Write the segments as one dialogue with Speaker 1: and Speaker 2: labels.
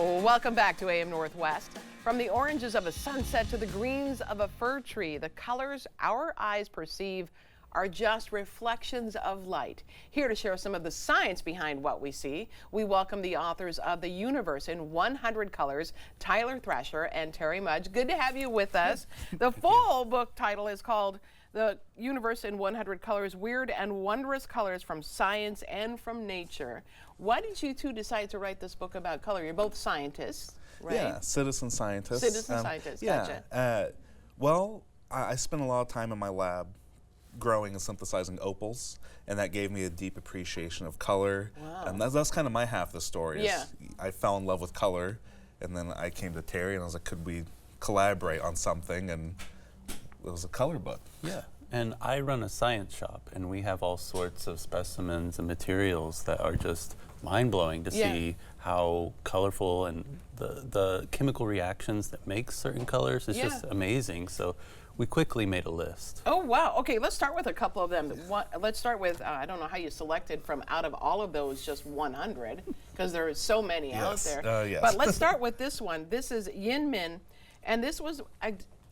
Speaker 1: Welcome back to AM Northwest. From the oranges of a sunset to the greens of a fir tree, the colors our eyes perceive are just reflections of light. Here to share some of the science behind what we see, we welcome the authors of The Universe in 100 Colors, Tyler Thrasher and Terry Mudge. Good to have you with us. The full book title is called The Universe in 100 Colors, Weird and Wondrous Colors from Science and from Nature. Why did you two decide to write this book about color? You're both scientists, right?
Speaker 2: Yeah, citizen scientists.
Speaker 1: Citizen scientists,
Speaker 2: yeah,
Speaker 1: gotcha.
Speaker 2: Well, I spent a lot of time in my lab growing and synthesizing opals, and that gave me a deep appreciation of color.
Speaker 1: Wow.
Speaker 2: And that's kind of my half of the story.
Speaker 1: Yeah.
Speaker 2: I fell in love with color, and then I came to Terry, and I was like, could we collaborate on something? And it was a color book.
Speaker 3: Yeah. And I run a science shop, and we have all sorts of specimens and materials that are just mind-blowing to see how colorful, and the chemical reactions that make certain colors is just amazing. So we quickly made a list.
Speaker 1: Oh, wow. Okay, let's start with a couple of them. Let's start with, I don't know how you selected from out of all of those just 100, because there are so many out there.
Speaker 2: Yes.
Speaker 1: But let's start with this one. This is Yin Min, and this was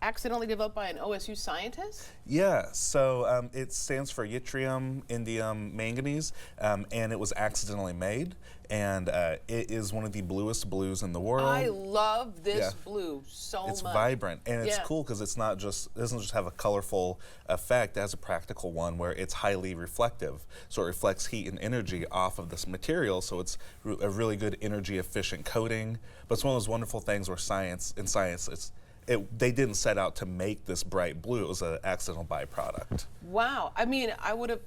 Speaker 1: accidentally developed by an OSU scientist?
Speaker 2: Yeah, so it stands for yttrium, indium, manganese, and it was accidentally made, and it is one of the bluest blues in the world.
Speaker 1: I love this blue so much.
Speaker 2: It's vibrant, and it's cool because it doesn't just have a colorful effect, it has a practical one where it's highly reflective. So it reflects heat and energy off of this material, so it's a really good energy efficient coating. But it's one of those wonderful things where they didn't set out to make this bright blue. It was an accidental byproduct.
Speaker 1: Wow. I mean, I would have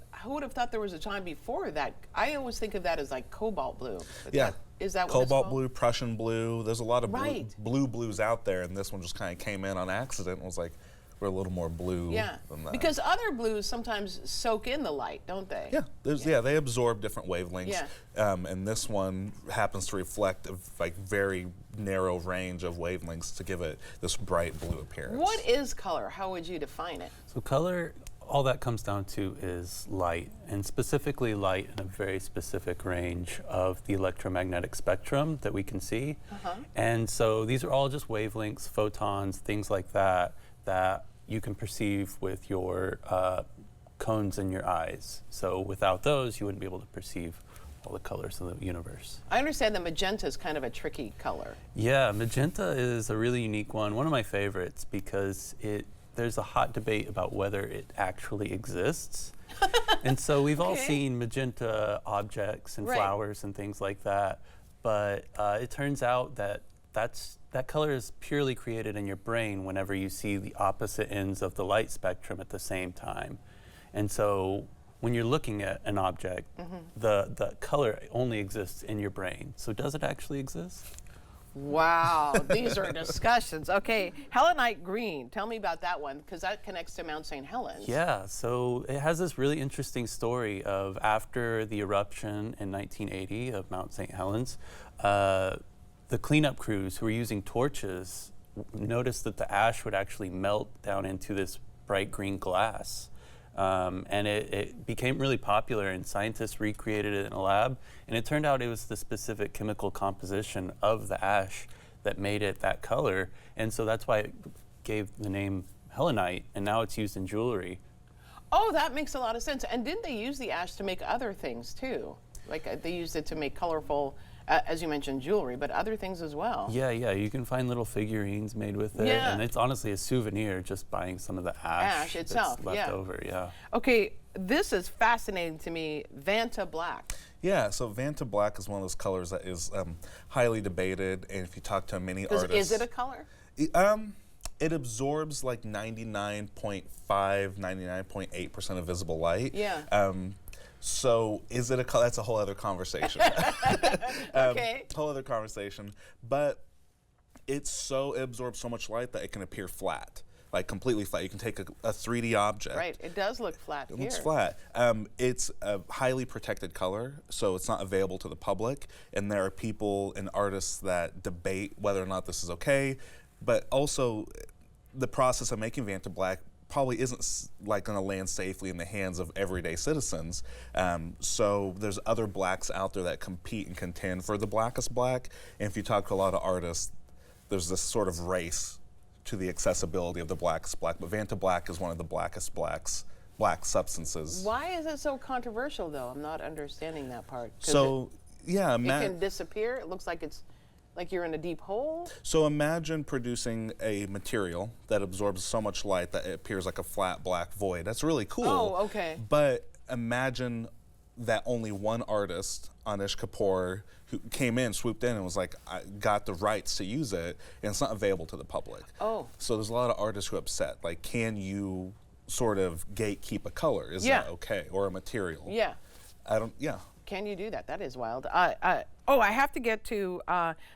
Speaker 1: thought there was a time before that. I always think of that as like cobalt blue. Is that what it's
Speaker 2: cobalt
Speaker 1: called?
Speaker 2: blue, Prussian blue. There's a lot of blue blues out there, and this one just kind of came in on accident and was like, we're a little more blue than that.
Speaker 1: Because other blues sometimes soak in the light, don't they?
Speaker 2: Yeah, they absorb different wavelengths. And this one happens to reflect a very narrow range of wavelengths to give it this bright blue appearance.
Speaker 1: What is color? How would you define it?
Speaker 3: So color, all that comes down to is light, and specifically light in a very specific range of the electromagnetic spectrum that we can see. And so these are all just wavelengths, photons, things like that you can perceive with your cones in your eyes. So without those, you wouldn't be able to perceive all the colors of the universe.
Speaker 1: I understand that magenta is kind of a tricky color.
Speaker 3: Yeah, magenta is a really unique one of my favorites, because there's a hot debate about whether it actually exists. And so we've all seen magenta objects and flowers and things like that, but it turns out that that color is purely created in your brain whenever you see the opposite ends of the light spectrum at the same time. And so when you're looking at an object, the color only exists in your brain. So does it actually exist?
Speaker 1: Wow, these are discussions. Okay, Helenite green. Tell me about that one, because that connects to Mount St. Helens.
Speaker 3: Yeah, so it has this really interesting story of after the eruption in 1980 of Mount St. Helens, the cleanup crews who were using torches noticed that the ash would actually melt down into this bright green glass. And it became really popular, and scientists recreated it in a lab, and it turned out it was the specific chemical composition of the ash that made it that color, and so that's why it gave the name Helenite, and now it's used in jewelry.
Speaker 1: Oh, that makes a lot of sense. And didn't they use the ash to make other things too? Like they used it to make colorful, as you mentioned, jewelry, but other things as well.
Speaker 3: Yeah, you can find little figurines made with it, and it's honestly a souvenir just buying some of the ash
Speaker 1: itself
Speaker 3: that's left over.
Speaker 1: Okay, this is fascinating to me, Vanta Black.
Speaker 2: Yeah, so Vanta Black is one of those colors that is highly debated, and if you talk to many artists...
Speaker 1: Is it a color?
Speaker 2: It absorbs like 99.5, 99.8% of visible light. So is it a color? That's a whole other conversation. Whole other conversation. But it absorbs so much light that it can appear flat, like completely flat. You can take a 3D object.
Speaker 1: Right, it does look flat here.
Speaker 2: It looks flat. It's a highly protected color, so it's not available to the public. And there are people and artists that debate whether or not this is okay. But also, the process of making Vanta Black probably isn't like going to land safely in the hands of everyday citizens. So there's other blacks out there that compete and contend for the blackest black. And if you talk to a lot of artists, there's this sort of race to the accessibility of the blackest black. But Vanta Black is one of the blackest black substances.
Speaker 1: Why is it so controversial, though? I'm not understanding that part.
Speaker 2: So, yeah.
Speaker 1: It can disappear. It looks like it's like you're in a deep hole.
Speaker 2: So imagine producing a material that absorbs so much light that it appears like a flat black void. That's really cool.
Speaker 1: Oh, okay.
Speaker 2: But imagine that only one artist, Anish Kapoor, who came in, swooped in, and was like, I got the rights to use it, and it's not available to the public.
Speaker 1: Oh.
Speaker 2: So there's a lot of artists who are upset. Like, can you sort of gatekeep a color? Is that okay? Or a material?
Speaker 1: Yeah.
Speaker 2: Yeah.
Speaker 1: Can you do that? That is wild. I have to get to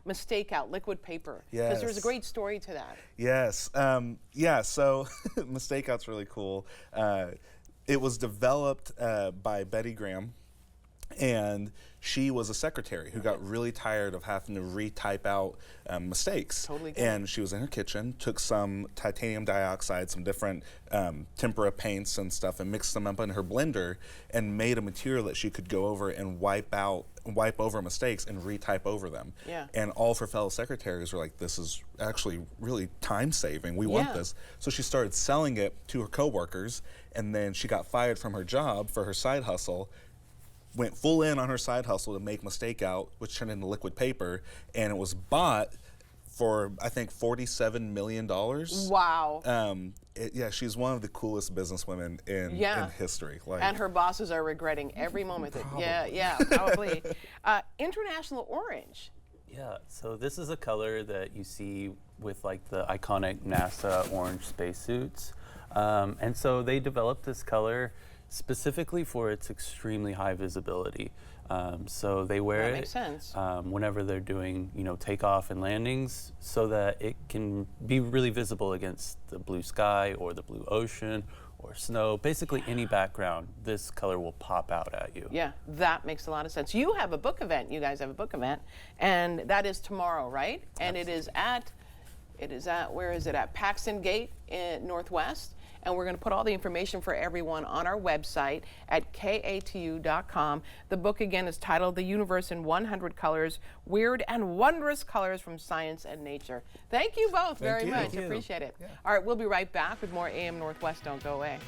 Speaker 1: Mistake Out, liquid paper.
Speaker 2: Yes.
Speaker 1: Because there's a great story to that.
Speaker 2: Yes. Yeah, so Mistake Out's really cool. It was developed by Betty Graham, and she was a secretary who got really tired of having to retype out mistakes.
Speaker 1: Totally.
Speaker 2: And she was in her kitchen, took some titanium dioxide, some different tempera paints and stuff, and mixed them up in her blender and made a material that she could go over and wipe over mistakes and retype over them.
Speaker 1: Yeah.
Speaker 2: And all of her fellow secretaries were like, this is actually really time saving. We want this. So she started selling it to her coworkers, and then she got fired from her job for her side hustle, went full in on her side hustle to make Mistake Out, which turned into liquid paper, and it was bought for, I think, $47 million.
Speaker 1: Wow.
Speaker 2: Yeah, she's one of the coolest businesswomen in history. Like,
Speaker 1: and her bosses are regretting every moment. Yeah, probably. International Orange.
Speaker 3: Yeah, so this is a color that you see with like the iconic NASA orange spacesuits. And so they developed this color specifically for its extremely high visibility. So they wear
Speaker 1: Makes sense.
Speaker 3: Whenever they're doing, takeoff and landings, so that it can be really visible against the blue sky or the blue ocean or snow. Basically any background, this color will pop out at you.
Speaker 1: Yeah, that makes a lot of sense. You have a book event. You guys have a book event, and that is tomorrow, right? And it is at where is it at? Paxton Gate in Northwest. And we're going to put all the information for everyone on our website at katu.com. The book, again, is titled The Universe in 100 Colors, Weird and Wondrous Colors from Science and Nature. Thank you both very much. Appreciate it. Yeah. All right, we'll be right back with more AM Northwest. Don't go away.